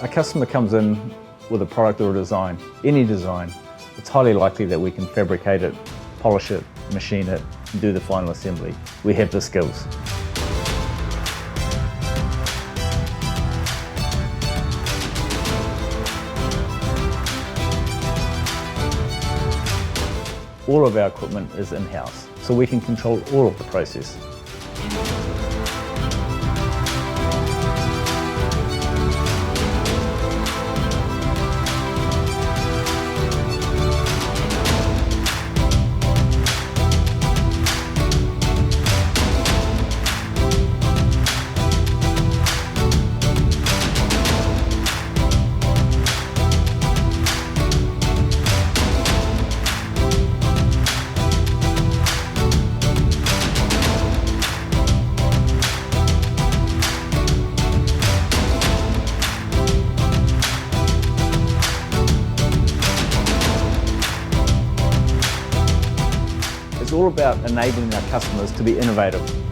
A customer comes in with a product or a design, any design, it's highly likely that we can fabricate it, polish it, machine it, and do the final assembly. We have the skills. All of our equipment is in-house, so we can control all of the process. It's all about enabling our customers to be innovative.